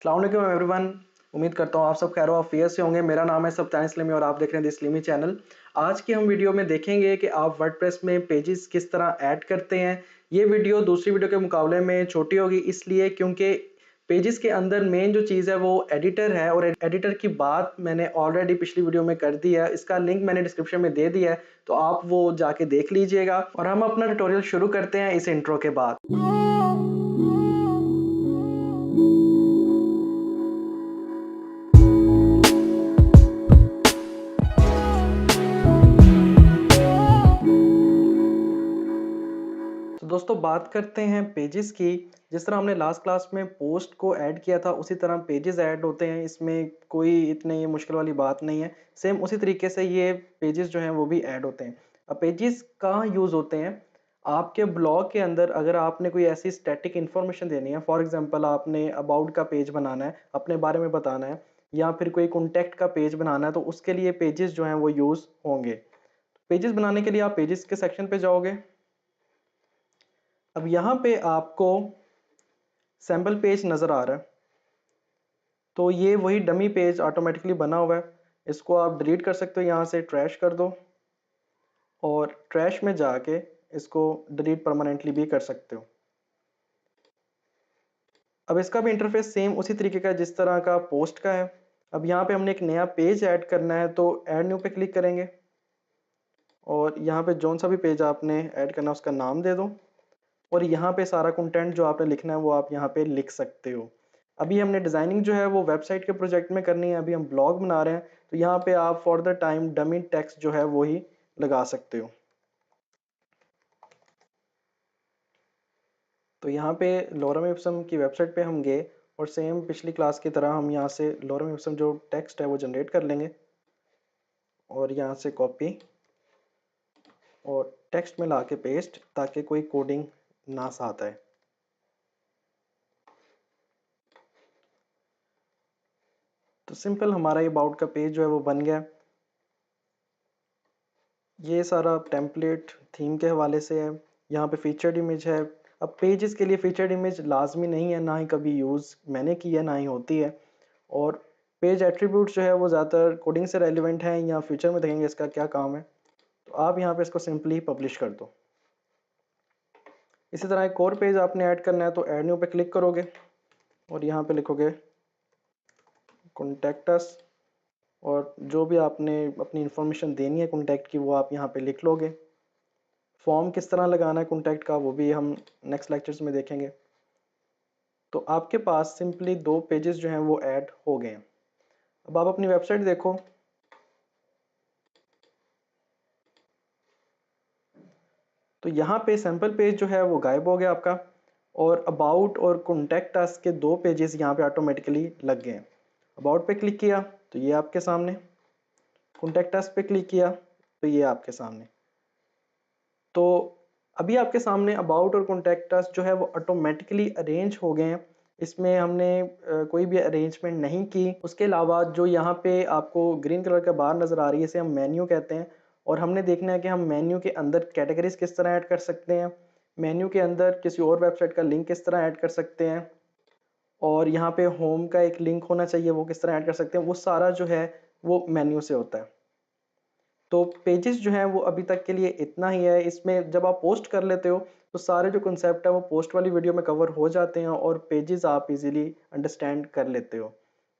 अस्सलाम वालेकुम एवरीवन। उम्मीद करता हूँ आप सब खैर आफियत से होंगे। मेरा नाम है सब्तान इस्लामी और आप देख रहे हैं द इस्लामी चैनल। आज की हम वीडियो में देखेंगे कि आप वर्डप्रेस में पेजेस किस तरह ऐड करते हैं। ये वीडियो दूसरी वीडियो के मुकाबले में छोटी होगी इसलिए क्योंकि पेजेस के अंदर मेन जो चीज़ है वो एडिटर है और एडिटर की बात मैंने ऑलरेडी पिछली वीडियो में कर दी है। इसका लिंक मैंने डिस्क्रिप्शन में दे दिया है, तो आप वो जाके देख लीजिएगा। और हम अपना ट्यूटोरियल शुरू करते हैं इस इंट्रो के बाद। तो दोस्तों बात करते हैं पेजेस की। जिस तरह हमने लास्ट क्लास में पोस्ट को ऐड किया था उसी तरह पेजेस ऐड होते हैं। इसमें कोई इतनी मुश्किल वाली बात नहीं है। सेम उसी तरीके से ये पेजेस जो हैं वो भी ऐड होते हैं। अब पेजेस कहाँ यूज़ होते हैं? आपके ब्लॉग के अंदर अगर आपने कोई ऐसी स्टैटिक इन्फॉर्मेशन देनी है, फॉर एग्जांपल आपने अबाउट का पेज बनाना है, अपने बारे में बताना है, या फिर कोई कॉन्टैक्ट का पेज बनाना है, तो उसके लिए पेजेस जो हैं वो यूज़ होंगे। पेजेस बनाने के लिए आप पेजेस के सेक्शन पे जाओगे। अब यहाँ पे आपको सैम्पल पेज नज़र आ रहा है, तो ये वही डमी पेज ऑटोमेटिकली बना हुआ है। इसको आप डिलीट कर सकते हो, यहाँ से ट्रैश कर दो और ट्रैश में जाके इसको डिलीट परमानेंटली भी कर सकते हो। अब इसका भी इंटरफेस सेम उसी तरीके का जिस तरह का पोस्ट का है। अब यहाँ पे हमने एक नया पेज ऐड करना है, तो ऐड न्यू पे क्लिक करेंगे और यहाँ पे जौन सा भी पेज आपने ऐड करना है उसका नाम दे दो और यहाँ पे सारा कंटेंट जो आपने लिखना है वो आप यहाँ पे लिख सकते हो। अभी हमने डिज़ाइनिंग जो है वो वेबसाइट के प्रोजेक्ट में करनी है, अभी हम ब्लॉग बना रहे हैं, तो यहाँ पे आप for the time dummy text जो है वो ही लगा सकते हो। तो यहाँ पे लोरेम इप्सम की वेबसाइट पे हम गए और सेम पिछली क्लास की तरह हम यहाँ से लोरेम इप्सम जो टेक्स्ट है वो जनरेट कर लेंगे और यहाँ से कॉपी और टेक्स्ट में ला के पेस्ट, ताकि कोई कोडिंग ना साथ आए। तो सिंपल हमारा ये अबाउट का पेज जो है वो बन गया। ये सारा टेम्पलेट थीम के हवाले से है। यहाँ पे फीचर्ड इमेज है। अब पेजेस के लिए फीचर्ड इमेज लाजमी नहीं है, ना ही कभी यूज़ मैंने की है, ना ही होती है। और पेज एट्रीब्यूट जो है वो ज़्यादातर कोडिंग से रेलिवेंट है, या फ्यूचर में देखेंगे इसका क्या काम है। तो आप यहाँ पे इसको सिंपली पब्लिश कर दो। इसी तरह एक और पेज आपने ऐड करना है, तो ऐड न्यू पे क्लिक करोगे और यहाँ पे लिखोगे कॉन्टैक्ट अस और जो भी आपने अपनी इंफॉर्मेशन देनी है कॉन्टैक्ट की वो आप यहाँ पे लिख लोगे। फॉर्म किस तरह लगाना है कॉन्टैक्ट का वो भी हम नेक्स्ट लेक्चर्स में देखेंगे। तो आपके पास सिंपली 2 पेजेस जो हैं वो ऐड हो गए हैं। अब आप अपनी वेबसाइट देखो, तो यहाँ पे सैम्पल पेज जो है वो गायब हो गया आपका और अबाउट और कॉन्टैक्ट अस के 2 पेजेस यहाँ पे ऑटोमेटिकली लग गए हैं। अबाउट पे क्लिक किया तो ये आपके सामने, कॉन्टैक्ट अस पे क्लिक किया तो ये आपके सामने। तो अभी आपके सामने अबाउट और कॉन्टैक्ट अस जो है वो ऑटोमेटिकली अरेंज हो गए हैं। इसमें हमने कोई भी अरेंजमेंट नहीं की। उसके अलावा जो यहाँ पे आपको ग्रीन कलर का बार नज़र आ रही है, इसे हम मेन्यू कहते हैं और हमने देखना है कि हम मेन्यू के अंदर कैटेगरीज किस तरह ऐड कर सकते हैं, मेन्यू के अंदर किसी और वेबसाइट का लिंक किस तरह ऐड कर सकते हैं, और यहाँ पे होम का एक लिंक होना चाहिए वो किस तरह ऐड कर सकते हैं। वो सारा जो है वो मेन्यू से होता है। तो पेजेस जो हैं वो अभी तक के लिए इतना ही है। इसमें जब आप पोस्ट कर लेते हो तो सारे जो कॉन्सेप्ट है वो पोस्ट वाली वीडियो में कवर हो जाते हैं और पेजेस आप इजीली अंडरस्टैंड कर लेते हो।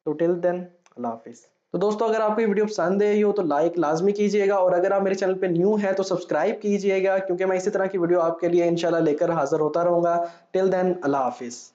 तो टिल देन अल्लाह हाफिज़। तो दोस्तों अगर आपको ये वीडियो पसंद आई हो तो लाइक लाजमी कीजिएगा और अगर आप मेरे चैनल पे न्यू है तो सब्सक्राइब कीजिएगा, क्योंकि मैं इसी तरह की वीडियो आपके लिए इंशाल्लाह लेकर हाजिर होता रहूँगा। टिल देन अल्लाह हाफिज़।